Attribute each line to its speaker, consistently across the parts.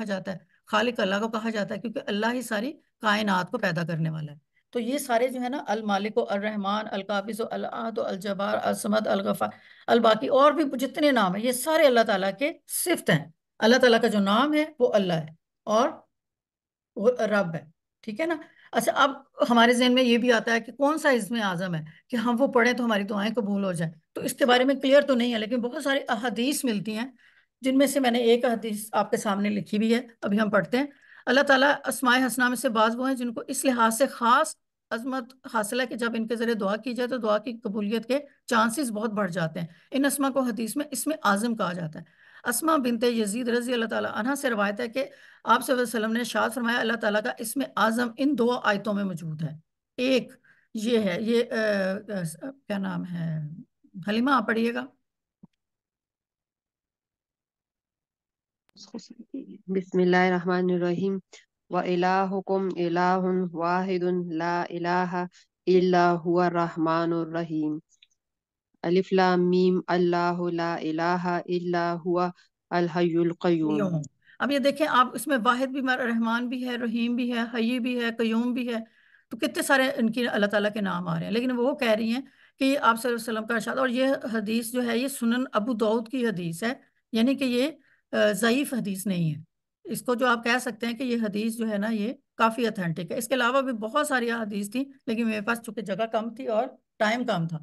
Speaker 1: کہا جاتا ہے، خالق اللہ کو کہا جاتا ہے، کیونکہ اللہ ہی ساری کائنات کو پیدا کرنے والا ہے۔ تو یہ سارے جو ہے نا، المالک و الرحمن القابض و الاحد و الجبار الصمد الغفار الباقی، اور بھی جتنے نام ہیں، یہ سارے اللہ تعالیٰ کے صفت ہیں۔ اللہ تعالیٰ کا جو نام ہے وہ اللہ ہے، اور وہ رب ہے، ٹھیک ہے نا۔ اچھا، اب ہمارے ذہن میں یہ بھی آتا ہے کہ کون سا اسم اعظم ہے کہ ہم وہ پڑھیں تو ہماری دعائیں قبول ہو جائیں، تو اس کے بارے میں کلیئر تو نہیں ہے، لیکن بہت ساری احادیث ملتی ہیں، جن میں سے میں نے ایک حدیث آپ کے سامنے لکھی بھی ہے، ابھی ہم پڑھتے ہیں۔ اللہ تعالیٰ اسماء حسنہ میں سے بعض وہ ہیں جن کو اس لحاظ سے خاص عظمت حاصل ہے کہ جب ان کے ذریعے دعا کی جائے تو دعا کی قبولیت کے چانسز بہت بڑھ جاتے ہیں۔ ان اسماء کو حدیث میں اسم اعظم کہا جاتا ہے۔ اسماء بنت یزید رضی اللہ تعالیٰ عنہ سے روایت ہے کہ آپ صلی اللہ علیہ وسلم نے ارشاد فرمایا، اللہ تعالیٰ کا اسم اعظم ان دو آیتوں میں موجود ہے۔ ایک یہ ہے، یہ کیا نام ہے، حلیمہ آپ پڑھیے گا۔
Speaker 2: بسم اللہ الرحمن الرحیم وَإِلَٰهُكُمْ إِلَٰهٌ وَاحِدٌ لَا إِلَٰهَ إِلَّا هُوَ الرَّحْمَٰنُ الرَّحِيمُ الف لام میم اللہ لا الہ الا هو الحی القیوم۔
Speaker 1: قیوم۔ اب یہ دیکھیں آپ، اس میں واحد بھی، رحمان بھی ہے، رحیم بھی ہے، حی بھی ہے، قیوم بھی ہے، تو کتنے سارے ان کی اللہ تعالیٰ کے نام آ رہے ہیں، لیکن وہ کہہ رہی ہیں کہ یہ آپ صلی اللہ علیہ وسلم کا ارشاد، اور یہ حدیث جو ہے یہ سنن ابو داؤد کی حدیث ہے، یعنی کہ یہ ضعیف حدیث نہیں ہے۔ اس کو جو آپ کہہ سکتے ہیں کہ یہ حدیث جو ہے نا یہ کافی اتھینٹک ہے۔ اس کے علاوہ بھی بہت ساری حدیث تھیں، لیکن میرے پاس چونکہ جگہ کم تھی اور ٹائم کم تھا،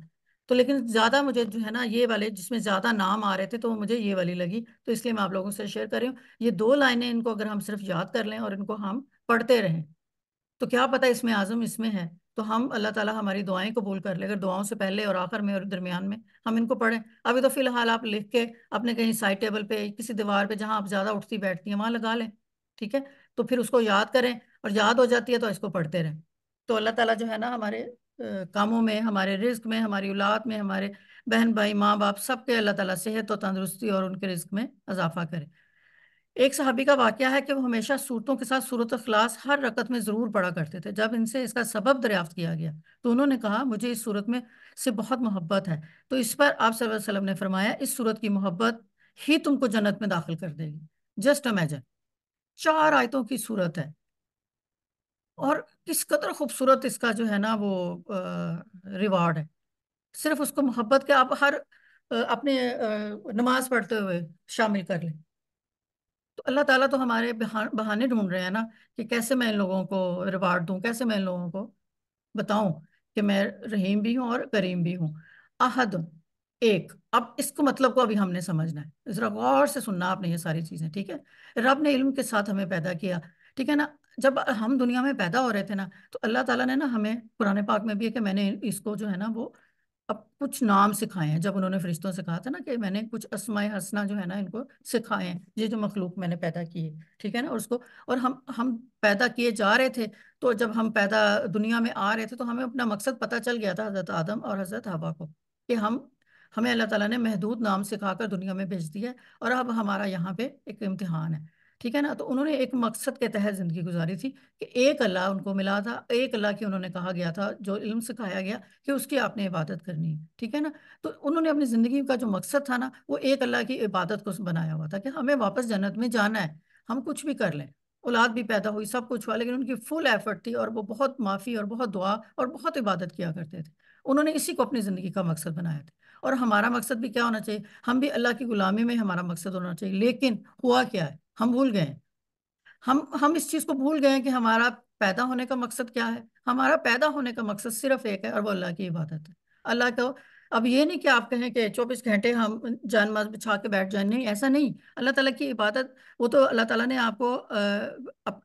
Speaker 1: تو لیکن زیادہ مجھے جو ہے نا یہ والے جس میں زیادہ نام آ رہے تھے تو مجھے یہ والی لگی، تو اس لیے میں آپ لوگوں سے شیئر کر رہی ہوں۔ یہ دو لائنیں ان کو اگر ہم صرف یاد کر لیں اور ان کو ہم پڑھتے رہیں تو کیا پتہ اس میں اعظم اس میں ہے، تو ہم اللہ تعالیٰ ہماری دعائیں قبول کر لے، اگر دعاؤں سے پہلے اور آخر میں اور درمیان میں ہم ان کو پڑھیں۔ ابھی تو فی الحال آپ لکھ کے اپنے کہیں سائڈ ٹیبل پہ کسی دیوار پہ جہاں آپ زیادہ اٹھتی بیٹھتی ہیں وہاں لگا لیں، ٹھیک ہے، تو پھر اس کو یاد کریں، اور یاد ہو جاتی ہے تو اس کو پڑھتے رہیں۔ تو اللہ تعالیٰ جو ہے نا ہمارے کاموں میں، ہمارے رزق میں، ہماری اولاد میں، ہمارے بہن بھائی ماں باپ سب کے اللہ تعالیٰ صحت و تندرستی اور ان کے رزق میں اضافہ کرے۔ ایک صحابی کا واقعہ ہے کہ وہ ہمیشہ صورتوں کے ساتھ سورۃ اخلاص ہر رکعت میں ضرور پڑھا کرتے تھے۔ جب ان سے اس کا سبب دریافت کیا گیا تو انہوں نے کہا، مجھے اس صورت میں سے بہت محبت ہے، تو اس پر آپ صلی اللہ علیہ وسلم نے فرمایا، اس صورت کی محبت ہی تم کو جنت میں داخل کر دے گی۔ جسٹ امیجن، 4 آیتوں کی صورت ہے، اور کس قدر خوبصورت اس کا جو ہے نا وہ ریوارڈ ہے، صرف اس کو محبت کے آپ ہر اپنے نماز پڑھتے ہوئے شامل کر لیں۔ تو اللہ تعالیٰ تو ہمارے بہانے ڈھونڈ رہے ہیں نا کہ کیسے میں ان لوگوں کو ریوارڈ دوں، کیسے میں ان لوگوں کو بتاؤں کہ میں رحیم بھی ہوں اور کریم بھی ہوں۔ احد، ایک، اب اس کو مطلب کو ابھی ہم نے سمجھنا ہے، ذرا غور سے سننا آپ نے یہ ساری چیزیں، ٹھیک ہے۔ رب نے علم کے ساتھ ہمیں پیدا کیا، ٹھیک ہے نا۔ جب ہم دنیا میں پیدا ہو رہے تھے نا تو اللہ تعالیٰ نے نا ہمیں قرآن پاک میں بھی ہے کہ میں نے اس کو جو ہے نا وہ اب کچھ نام سکھائے ہیں، جب انہوں نے فرشتوں سے کہا تھا نا کہ میں نے کچھ اسماء حسنہ جو ہے نا ان کو سکھائے ہیں، یہ جو مخلوق میں نے پیدا کی ہے، ٹھیک ہے نا۔ اور اس کو، اور ہم پیدا کیے جا رہے تھے، تو جب ہم پیدا دنیا میں آ رہے تھے تو ہمیں اپنا مقصد پتہ چل گیا تھا حضرت آدم اور حضرت حوا کو، کہ ہمیں اللہ تعالیٰ نے محدود نام سکھا کر دنیا میں بھیج دیا ہے، اور اب ہمارا یہاں پہ ایک امتحان ہے، ٹھیک ہے نا۔ تو انہوں نے ایک مقصد کے تحت زندگی گزاری تھی کہ ایک اللہ ان کو ملا تھا، ایک اللہ کی انہوں نے کہا گیا تھا، جو علم سکھایا گیا کہ اس کی آپ نے عبادت کرنی ہے، ٹھیک ہے نا۔ تو انہوں نے اپنی زندگی کا جو مقصد تھا نا وہ ایک اللہ کی عبادت کو بنایا ہوا تھا کہ ہمیں واپس جنت میں جانا ہے، ہم کچھ بھی کر لیں، اولاد بھی پیدا ہوئی، سب کچھ ہوا، لیکن ان کی فل ایفرٹ تھی، اور وہ بہت معافی اور بہت دعا اور بہت عبادت کیا کرتے تھے۔ انہوں نے اسی کو اپنی زندگی کا مقصد بنایا تھا، اور ہمارا مقصد بھی کیا ہونا چاہیے، ہم بھی اللہ کی غلامی میں ہمارا مقصد ہونا چاہیے۔ لیکن ہوا کیا ہے، ہم بھول گئے ہیں، ہم اس چیز کو بھول گئے ہیں کہ ہمارا پیدا ہونے کا مقصد کیا ہے۔ ہمارا پیدا ہونے کا مقصد صرف ایک ہے، اور وہ اللہ کی عبادت ہے۔ اللہ کو اب یہ نہیں کہ آپ کہیں کہ 24 گھنٹے ہم جان ماز بچھا کے بیٹھ جائیں، نہیں، ایسا نہیں۔ اللہ تعالیٰ کی عبادت، وہ تو اللہ تعالیٰ نے آپ کو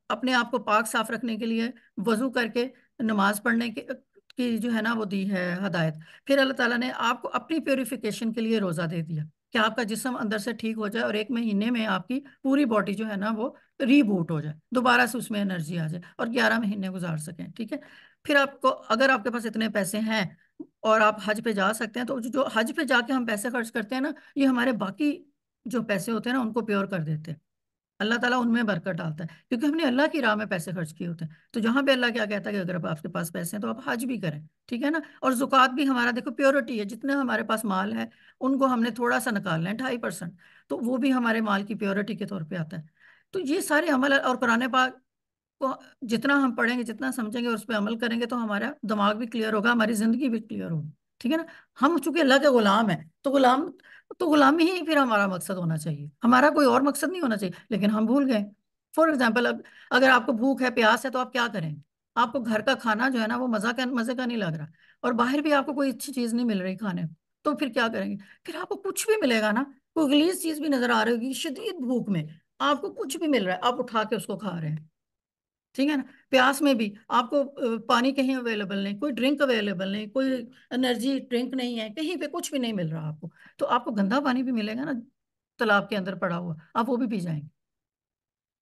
Speaker 1: اپنے آپ کو پاک صاف رکھنے کے لیے وضو کر کے نماز پڑھنے کی جو ہے نا وہ دی ہے ہدایت۔ پھر اللہ تعالیٰ نے آپ کو اپنی پیوریفیکیشن کے لیے روزہ دے دیا کہ آپ کا جسم اندر سے ٹھیک ہو جائے، اور 1 مہینے میں آپ کی پوری باڈی جو ہے نا وہ ری بوٹ ہو جائے، دوبارہ سے اس میں انرجی آ جائے، اور 11 مہینے گزار سکیں، ٹھیک ہے۔ پھر آپ کو، اگر آپ کے پاس اتنے پیسے ہیں اور آپ حج پہ جا سکتے ہیں، تو جو حج پہ جا کے ہم پیسے خرچ کرتے ہیں نا، یہ ہمارے باقی جو پیسے ہوتے ہیں نا ان کو پیور کر دیتے ہیں۔ اللہ تعالیٰ ان میں برکت ڈالتا ہے، کیونکہ ہم نے اللہ کی راہ میں پیسے خرچ کیے ہوتے ہیں۔ تو جہاں پہ اللہ کیا کہتا ہے کہ اگر آپ کے پاس پیسے ہیں تو آپ حج بھی کریں، ٹھیک ہے نا۔ اور زکوٰۃ بھی ہمارا دیکھو پیورٹی ہے، جتنے ہمارے پاس مال ہے ان کو ہم نے تھوڑا سا نکالنا ہے، 2.5%، تو وہ بھی ہمارے مال کی پیورٹی کے طور پہ آتا ہے۔ تو یہ سارے عمل، اور قرآن پاک کو جتنا ہم پڑھیں گے، جتنا سمجھیں گے اور اس پہ عمل کریں گے، تو ہمارا دماغ بھی کلیئر ہوگا، ہماری زندگی بھی کلیئر ہوگی. ٹھیک ہے نا. ہم چونکہ اللہ کے غلام ہیں، تو غلامی ہی پھر ہمارا مقصد ہونا چاہیے، ہمارا کوئی اور مقصد نہیں ہونا چاہیے. لیکن ہم بھول گئے. فار ایگزامپل، اگر آپ کو بھوک ہے، پیاس ہے، تو آپ کیا کریں گے؟ آپ کو گھر کا کھانا جو ہے نا وہ مزے کا نہیں لگ رہا، اور باہر بھی آپ کو کوئی اچھی چیز نہیں مل رہی کھانے کو، تو پھر کیا کریں گے؟ پھر آپ کو کچھ بھی ملے گا نا، کوئی غلیظ چیز بھی نظر آ رہی ہوگی، شدید بھوک میں آپ کو کچھ بھی مل رہا ہے، آپ اٹھا کے اس کو کھا رہے ہیں. ٹھیک ہے نا. پیاس میں بھی آپ کو پانی کہیں اویلیبل نہیں، کوئی ڈرنک اویلیبل نہیں، کوئی انرجی ڈرنک نہیں ہے، کہیں پہ کچھ بھی نہیں مل رہا آپ کو، تو آپ کو گندا پانی بھی ملے گا نا تالاب کے اندر پڑا ہوا، آپ وہ بھی پی جائیں گے.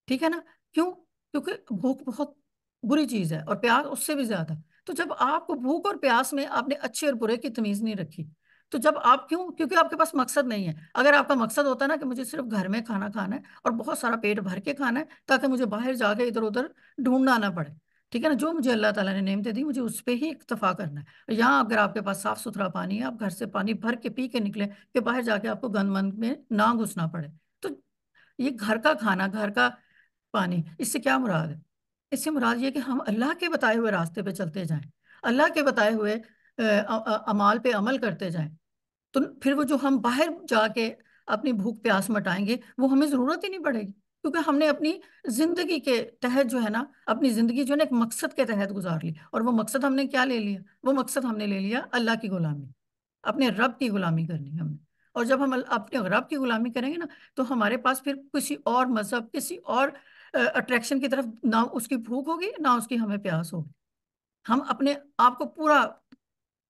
Speaker 1: ٹھیک ہے نا. کیوں؟ کیونکہ بھوک بہت بری چیز ہے، اور پیاس اس سے بھی زیادہ. تو جب آپ کو بھوک اور پیاس میں آپ نے اچھے اور برے کی تمیز نہیں رکھی، تو جب آپ کیونکہ آپ کے پاس مقصد نہیں ہے. اگر آپ کا مقصد ہوتا نا کہ مجھے صرف گھر میں کھانا کھانا ہے اور بہت سارا پیٹ بھر کے کھانا ہے تاکہ مجھے باہر جا کے ادھر ادھر ڈھونڈنا نہ پڑے، ٹھیک ہے نا، جو مجھے اللہ تعالیٰ نے نعمتیں دی مجھے اس پہ ہی اکتفا کرنا ہے. یہاں اگر آپ کے پاس صاف ستھرا پانی ہے، آپ گھر سے پانی بھر کے پی کے نکلے کہ باہر جا کے آپ کو گند مند میں نہ گھسنا پڑے. تو یہ گھر کا کھانا، گھر کا پانی، اس سے کیا مراد ہے؟ اس سے مراد یہ کہ ہم اللہ کے بتائے ہوئے راستے پہ چلتے جائیں، اللہ کے بتائے ہوئے اعمال پہ عمل کرتے جائیں. تو پھر وہ جو ہم باہر جا کے اپنی بھوک پیاس مٹائیں گے وہ ہمیں ضرورت ہی نہیں پڑے گی، کیونکہ ہم نے اپنی زندگی کے تحت جو ہے نا، اپنی زندگی جو ہے نا ایک مقصد کے تحت گزار لی. اور وہ مقصد ہم نے کیا لے لیا؟ وہ مقصد ہم نے لے لیا اللہ کی غلامی، اپنے رب کی غلامی کرنی ہم نے. اور جب ہم اپنے رب کی غلامی کریں گے نا، تو ہمارے پاس پھر کسی اور مذہب، کسی اور اٹریکشن کی طرف نہ اس کی بھوک ہوگی، نہ اس کی ہمیں پیاس ہوگی. ہم اپنے آپ کو پورا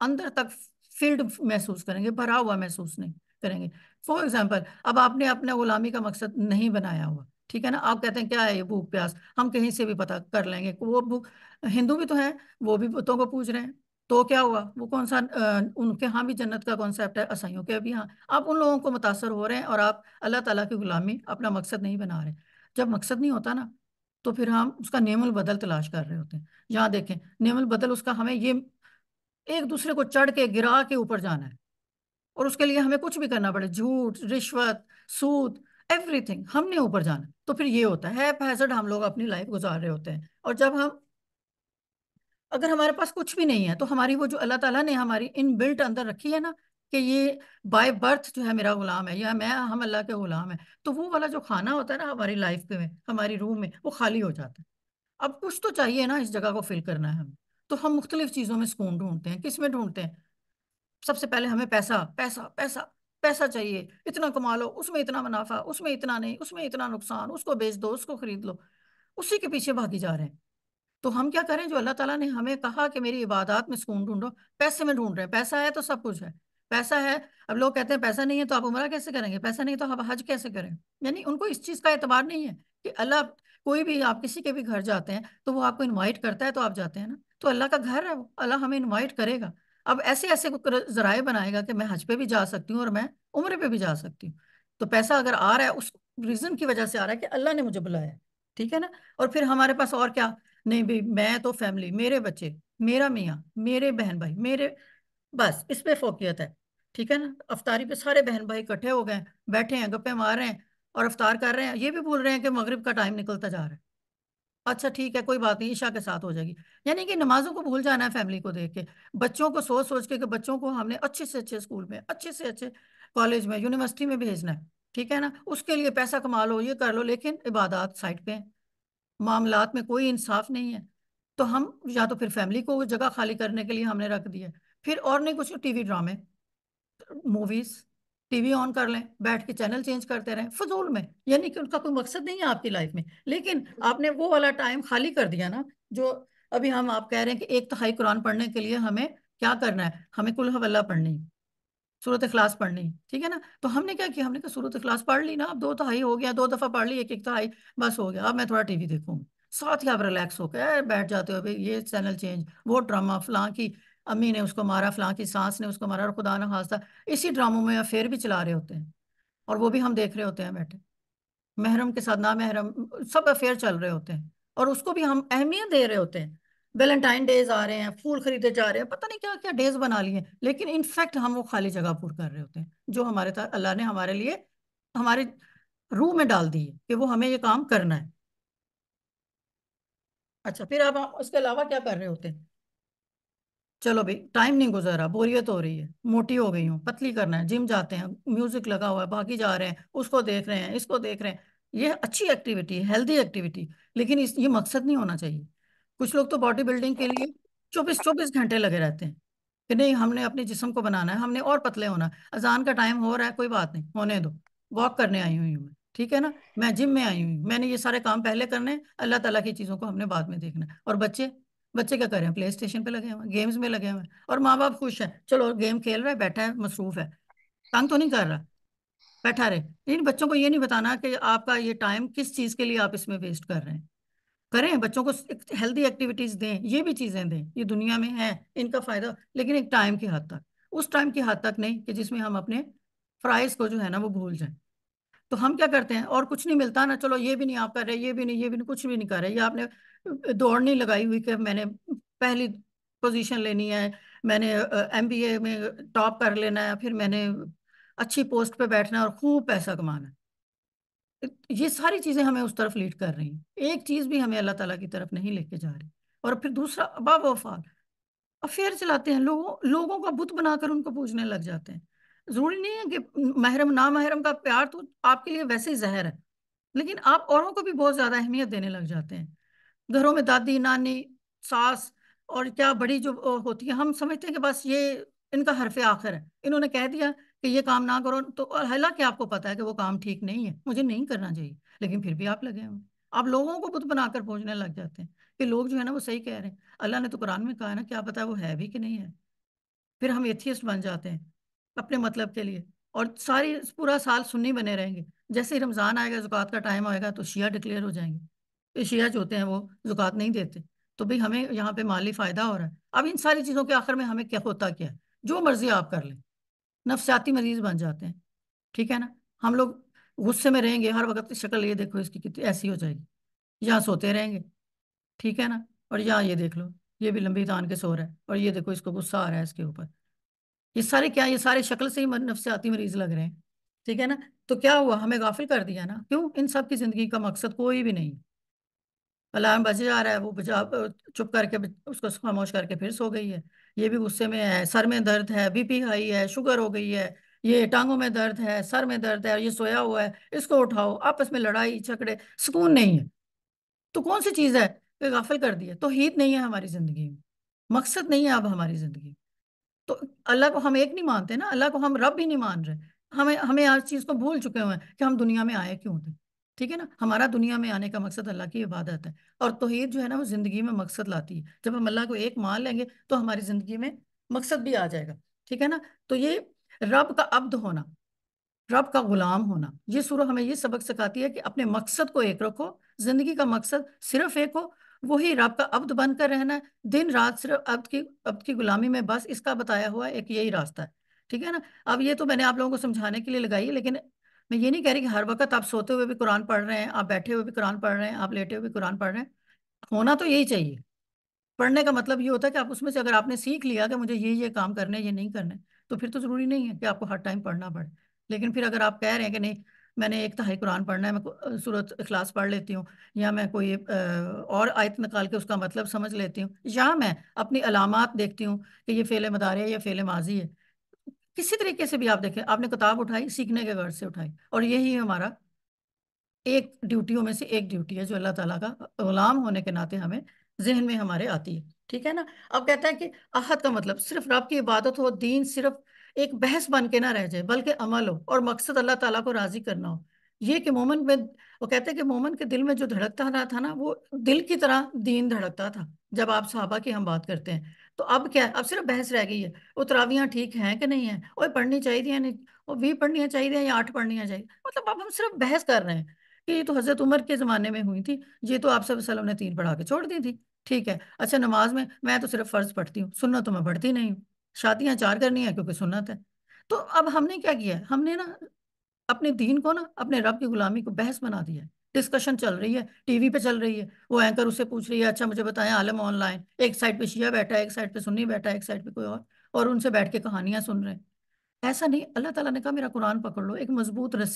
Speaker 1: اندر تک فیلڈ محسوس کریں گے، بھرا ہوا محسوس نہیں کریں گے. فار ایگزامپل، اب آپ نے اپنے غلامی کا مقصد نہیں بنایا ہوا، ٹھیک ہے نا، آپ کہتے ہیں کیا ہے یہ بھوک پیاس، ہم کہیں سے بھی پتہ کر لیں گے. وہ بھوک، ہندو بھی تو ہیں، وہ بھی بتوں کو پوج رہے ہیں، تو کیا ہوا؟ وہ کون سا ان کے ہاں بھی جنت کا کانسیپٹ ہے، عیسائیوں کے بھی ہاں. آپ ان لوگوں کو متاثر ہو رہے ہیں اور آپ اللہ تعالیٰ کی غلامی اپنا مقصد نہیں بنا رہے. جب مقصد نہیں ہوتا نا، تو پھر ہم اس کا نعم البدل تلاش کر رہے ہوتے ہیں. یہاں دیکھیں، نعم البدل اس کا ہمیں یہ ایک دوسرے کو چڑھ کے گرا کے اوپر جانا ہے، اور اس کے لیے ہمیں کچھ بھی کرنا پڑے، جھوٹ، رشوت، سود، ایوری تھنگ ہم نے اوپر جانا ہے. تو پھر یہ ہوتا ہے ہیزرڈ، ہم لوگ اپنی لائف گزار رہے ہوتے ہیں. اور جب اگر ہمارے پاس کچھ بھی نہیں ہے، تو ہماری وہ جو اللہ تعالیٰ نے ہماری ان بلٹ اندر رکھی ہے نا، کہ یہ بائی برتھ جو ہے میرا غلام ہے، یا ہم اللہ کے غلام ہیں، تو وہ والا جو کھانا ہوتا ہے نا ہماری لائف میں، ہماری روح میں، وہ خالی ہو جاتا ہے. اب کچھ تو چاہیے نا اس جگہ کو فل کرنا ہے ہمیں. تو ہم مختلف چیزوں میں سکون ڈھونڈتے ہیں. کس میں ڈھونڈتے ہیں؟ سب سے پہلے ہمیں پیسہ پیسہ پیسہ پیسہ چاہیے، اتنا کما لو، اس میں اتنا منافع، اس میں اتنا نہیں، اس میں اتنا نقصان، اس کو بیچ دو، اس کو خرید لو. اسی کے پیچھے بھاگی جا رہے ہیں. تو ہم کیا کریں؟ جو اللہ تعالیٰ نے ہمیں کہا کہ میری عبادات میں سکون ڈھونڈو، پیسے میں ڈھونڈ رہے ہیں. پیسہ ہے تو سب کچھ ہے، پیسہ ہے. اب لوگ کہتے ہیں پیسہ نہیں ہے تو آپ عمرہ کیسے کریں گے، پیسہ نہیں تو آپ حج کیسے کریں؟ یعنی ان کو اس چیز کا اعتبار نہیں ہے کہ اللہ، کوئی بھی آپ کسی کے بھی گھر جاتے ہیں تو وہ آپ کو انوائٹ کرتا ہے تو آپ جاتے ہیں نا، تو اللہ کا گھر ہے وہ، اللہ ہمیں انوائٹ کرے گا. اب ایسے ایسے ذرائع بنائے گا کہ میں حج پہ بھی جا سکتی ہوں اور میں عمرے پہ بھی جا سکتی ہوں. تو پیسہ اگر آ رہا ہے اس ریزن کی وجہ سے آ رہا ہے کہ اللہ نے مجھے بلایا ہے. ٹھیک ہے نا. اور پھر ہمارے پاس اور کیا؟ نہیں بھی، میں تو فیملی، میرے بچے، میرا میاں، میرے بہن بھائی، میرے، بس اس پہ فوقیت ہے. ٹھیک ہے نا. افطاری پہ سارے بہن بھائی اکٹھے ہو گئے، بیٹھے ہیں، گپے مار رہے ہیں اور افطار کر رہے ہیں. یہ بھی بول رہے ہیں کہ مغرب کا ٹائم نکلتا جا رہا ہے. اچھا ٹھیک ہے، کوئی بات نہیں، عشاء کے ساتھ ہو جائے گی. یعنی کہ نمازوں کو بھول جانا ہے فیملی کو دیکھ کے، بچوں کو سوچ سوچ کے کہ بچوں کو ہم نے اچھے سے اچھے اسکول میں، اچھے سے اچھے کالج میں، یونیورسٹی میں بھیجنا ہے. ٹھیک ہے نا. اس کے لیے پیسہ کما لو، یہ کر لو، لیکن عبادات سائڈ پہ ہیں، معاملات میں کوئی انصاف نہیں ہے. تو ہم یا تو پھر فیملی کو وہ جگہ خالی کرنے کے لیے ہم نے رکھ دیا، پھر اور نہیں کچھ، ٹی وی ڈرامے، موویز، ٹی وی آن کر لیں، بیٹھ کے چینل چینج کرتے رہیں فضول میں. یعنی کہ ان کا کوئی مقصد نہیں ہے آپ کی لائف میں، لیکن آپ نے وہ والا ٹائم خالی کر دیا نا. جو ابھی آپ کہہ رہے ہیں کہ 1/3 قرآن پڑھنے کے لیے ہمیں کیا کرنا ہے؟ ہمیں قل ہو اللہ پڑھنی، سورۃ اخلاص پڑھنی. ٹھیک ہے نا. تو ہم نے کیا کیا؟ ہم نے کہا سورۃ اخلاص پڑھ لی نا، اب 2/3 ہو گیا، 2 دفعہ پڑھ لی، ایک ایک تہائی بس ہو گیا، اب میں تھوڑا ٹی وی دیکھوں گی. ساتھ ہی آپ ریلیکس ہو کے بیٹھ جاتے ہو، بھائی یہ چینل چینج، وہ ڈرامہ، فلاں کی امی نے اس کو مارا، فلاں کی سانس نے اس کو مارا، اور خدا نہ خواستہ اسی ڈراموں میں افیئر بھی چلا رہے ہوتے ہیں، اور وہ بھی ہم دیکھ رہے ہوتے ہیں بیٹھے، محرم کے ساتھ نامحرم سب افیئر چل رہے ہوتے ہیں، اور اس کو بھی ہم اہمیت دے رہے ہوتے ہیں. ویلنٹائن ڈیز آ رہے ہیں، پھول خریدے جا رہے ہیں، پتہ نہیں کیا کیا ڈیز بنا لیے ہیں، لیکن انفیکٹ ہم وہ خالی جگہ پور کر رہے ہوتے ہیں جو اللہ نے ہمارے لیے، ہمارے روح میں ڈال دی ہے کہ وہ ہمیں یہ کام کرنا ہے. اچھا پھر آپ اس کے علاوہ کیا کر رہے ہوتے ہیں؟ چلو بھائی ٹائم نہیں گزارا، بوریت ہو رہی ہے، موٹی ہو گئی ہوں، پتلی کرنا ہے، جم جاتے ہیں، میوزک لگا ہوا ہے، باقی جا رہے ہیں، اس کو دیکھ رہے ہیں، اس کو دیکھ رہے ہیں. یہ اچھی ایکٹیویٹی ہے، ہیلدی ایکٹیویٹی. لیکن یہ مقصد نہیں ہونا چاہیے. کچھ لوگ تو باڈی بلڈنگ کے لیے 24 24 گھنٹے لگے رہتے ہیں کہ نہیں ہم نے اپنے جسم کو بنانا ہے، ہم نے اور پتلے ہونا ہے. اذان کا ٹائم ہو رہا ہے، کوئی بات نہیں، ہونے دو. واک کرنے آئی ہوئی ہوں میں، ٹھیک ہے نا، میں جم میں آئی ہوئی ہوں، میں نے یہ سارے کام پہلے کرنے ہیں، اللہ تعالیٰ کی چیزوں کو ہم نے بعد میں دیکھنا ہے. اور بچے بچے کیا کر رہے ہیں؟ پلے اسٹیشن پہ لگے ہوئے ہیں، گیمز میں لگے ہوئے ہیں، اور ماں باپ خوش ہیں، چلو گیم کھیل رہا ہے، بیٹھا ہے، مصروف ہے، تنگ تو نہیں کر رہا، بیٹھا رہے. لیکن بچوں کو یہ نہیں بتانا کہ آپ کا یہ ٹائم کس چیز کے لیے آپ اس میں ویسٹ کر رہے ہیں. کریں، بچوں کو ہیلدی ایکٹیویٹیز دیں، یہ بھی چیزیں دیں، یہ دنیا میں ہیں ان کا فائدہ، لیکن ایک ٹائم کی حد تک. اس ٹائم کی حد تک نہیں کہ جس میں ہم اپنے فرائض کو جو ہے نا وہ بھول جائیں. تو ہم کیا کرتے ہیں؟ اور کچھ نہیں ملتا نا، چلو یہ بھی نہیں آپ کر رہے، یہ بھی نہیں، یہ بھی نہیں، کچھ بھی نہیں کر رہے. یہ آپ نے دوڑ نہیں لگائی ہوئی کہ میں نے پہلی پوزیشن لینی ہے، میں نے MBA میں ٹاپ کر لینا ہے، پھر میں نے اچھی پوسٹ پہ بیٹھنا ہے اور خوب پیسہ کمانا ہے. یہ ساری چیزیں ہمیں اس طرف لیڈ کر رہی ہیں، ایک چیز بھی ہمیں اللہ تعالیٰ کی طرف نہیں لے کے جا رہی. اور پھر دوسرا باب وفال افیئر چلاتے ہیں، لوگوں کا بت بنا کر ان کو پوجنے لگ جاتے ہیں. ضروری نہیں ہے کہ محرم نامحرم کا پیار تو آپ کے لیے ویسے ہی زہر ہے، لیکن آپ اوروں کو بھی بہت زیادہ اہمیت دینے لگ جاتے ہیں. گھروں میں دادی نانی ساس اور کیا بڑی جو ہوتی ہے، ہم سمجھتے ہیں کہ بس یہ ان کا حرف آخر ہے، انہوں نے کہہ دیا کہ یہ کام نہ کرو، تو حالانکہ آپ کو پتا ہے کہ وہ کام ٹھیک نہیں ہے، مجھے نہیں کرنا چاہیے، لیکن پھر بھی آپ لگے ہوئے. آپ لوگوں کو بت بنا کر پہنچنے لگ جاتے ہیں کہ لوگ جو ہے نا وہ صحیح کہہ رہے ہیں. اللہ نے تو قرآن میں کہا ہے نا، کیا پتا وہ ہے بھی کہ نہیں ہے. پھر ہم ایتھیسٹ بن جاتے ہیں اپنے مطلب کے لیے، اور ساری پورا سال سنی بنے رہیں گے. جیسے ہی رمضان آئے گا، زکوٰۃ کا ٹائم آئے گا، تو شیعہ ڈکلیئر ہو جائیں گے. یہ شیعہ جو ہوتے ہیں وہ زکوٰۃ نہیں دیتے، تو بھئی ہمیں یہاں پہ مالی فائدہ ہو رہا ہے. اب ان ساری چیزوں کے آخر میں ہمیں کیا ہوتا کیا ہے؟ جو مرضی آپ کر لیں، نفسیاتی مریض بن جاتے ہیں. ٹھیک ہے نا، ہم لوگ غصے میں رہیں گے ہر وقت، شکل یہ دیکھو اس کی کتنی ایسی ہو جائے گی، یہاں سوتے رہیں گے، ٹھیک ہے نا، اور یہاں یہ دیکھ لو یہ بھی لمبی تان کے سو رہا ہے، اور یہ دیکھو اس کو غصہ آ رہا ہے اس کے اوپر. یہ سارے کیا، یہ سارے شکل سے ہی نفسیاتی مریض لگ رہے ہیں. ٹھیک ہے نا، تو کیا ہوا؟ ہمیں غافل کر دیا نا. کیوں؟ ان سب کی زندگی کا مقصد کوئی بھی نہیں. الارم بجے جا رہا ہے، وہ بجا چپ کر کے اس کو خاموش کر کے پھر سو گئی ہے. یہ بھی غصے میں ہے، سر میں درد ہے، BP ہائی ہے، شوگر ہو گئی ہے، یہ ٹانگوں میں درد ہے، سر میں درد ہے، اور یہ سویا ہوا ہے، اس کو اٹھاؤ، آپس میں لڑائی جھگڑے، سکون نہیں ہے. تو کون سی چیز ہے کہ غافل کر دیا؟ توحید نہیں ہے ہماری زندگی میں، مقصد نہیں ہے اب ہماری زندگی میں. تو اللہ کو ہم ایک نہیں مانتے نا، اللہ کو ہم رب ہی نہیں مان رہے. ہمیں ہر چیز کو بھول چکے ہوئے ہیں کہ ہم دنیا میں آئے کیوں تھے. ٹھیک ہے نا، ہمارا دنیا میں آنے کا مقصد اللہ کی عبادت ہے. اور توحید جو ہے نا وہ زندگی میں مقصد لاتی ہے. جب ہم اللہ کو ایک مان لیں گے تو ہماری زندگی میں مقصد بھی آ جائے گا. ٹھیک ہے نا، تو یہ رب کا عبد ہونا، رب کا غلام ہونا، یہ سورہ ہمیں یہ سبق سکھاتی ہے کہ اپنے مقصد کو ایک رکھو. زندگی کا مقصد صرف ایک ہو، وہی رب کا عبد بن کر رہنا ہے، دن رات صرف عبد کی غلامی میں، بس اس کا بتایا ہوا ایک یہی راستہ ہے. ٹھیک ہے نا. اب یہ تو میں نے آپ لوگوں کو سمجھانے کے لیے لگائی ہے، لیکن میں یہ نہیں کہہ رہی کہ ہر وقت آپ سوتے ہوئے بھی قرآن پڑھ رہے ہیں، آپ بیٹھے ہوئے بھی قرآن پڑھ رہے ہیں، آپ لیٹے ہوئے بھی قرآن پڑھ رہے ہیں. ہونا تو یہی چاہیے. پڑھنے کا مطلب یہ ہوتا ہے کہ آپ اس میں سے اگر آپ نے سیکھ لیا کہ مجھے یہ کام کرنے یہ نہیں کرنے، تو پھر تو ضروری نہیں ہے کہ آپ کو ہر ٹائم پڑھنا پڑے. لیکن پھر اگر آپ کہہ رہے ہیں کہ نہیں میں نے 1 تہائی قرآن پڑھنا ہے، میں سورۃ اخلاص پڑھ لیتی ہوں، یا میں کوئی اور آیت نکال کے اس کا مطلب سمجھ لیتی ہوں، یا میں اپنی علامات دیکھتی ہوں کہ یہ فعل مضارع ہے یا فعل ماضی ہے. کسی طریقے سے بھی آپ دیکھیں، آپ نے کتاب اٹھائی سیکھنے کے غرض سے اٹھائی، اور یہی ہمارا ایک ڈیوٹیوں میں سے ایک ڈیوٹی ہے جو اللہ تعالیٰ کا غلام ہونے کے ناطے ہمیں ذہن میں ہمارے آتی ہے. ٹھیک ہے نا. اب کہتا ہے کہ احد کا مطلب صرف رب کی عبادت ہو، دین صرف ایک بحث بن کے نہ رہ جائے، بلکہ عمل ہو، اور مقصد اللہ تعالیٰ کو راضی کرنا ہو. یہ کہ مومن میں، وہ کہتے ہیں کہ مومن کے دل میں جو دھڑکتا رہا تھا نا، وہ دل کی طرح دین دھڑکتا تھا. جب آپ صحابہ کی ہم بات کرتے ہیں تو اب کیا ہے؟ اب صرف بحث رہ گئی ہے، وہ تراویحاں ٹھیک ہیں کہ نہیں ہیں، وہ پڑھنی چاہیے نہیں، وہ 20 پڑھنی چاہیے یا 8 پڑھنی چاہیے. مطلب اب ہم صرف بحث کر رہے ہیں کہ یہ تو حضرت عمر کے زمانے میں ہوئی تھی، یہ تو آپ صلی اللہ علیہ وسلم نے 3 پڑھا کے چھوڑ دی تھی. ٹھیک ہے. اچھا نماز میں تو صرف فرض پڑھتی ہوں، سنت تو میں پڑھتی نہیں ہوں، شادیاں 4 کرنی ہیں کیونکہ سنت ہے. تو اب ہم نے کیا کیا ہے؟ ہم نے نا اپنے دین کو نا اپنے رب کی غلامی کو بحث بنا دیا ہے. ڈسکشن چل رہی ہے، ٹی وی پہ چل رہی ہے، وہ اینکر اسے پوچھ رہی ہے اچھا مجھے بتائیں عالم آن لائن، ایک سائڈ پہ شیعہ بیٹھا ہے، ایک سائڈ پہ سنی بیٹھا ہے، ایک سائڈ پہ کوئی اور ان سے بیٹھ کے کہانیاں سن رہے ہیں. ایسا نہیں. اللہ تعالیٰ نے کہا میرا قرآن پکڑ لو، ایک مضبوط رسی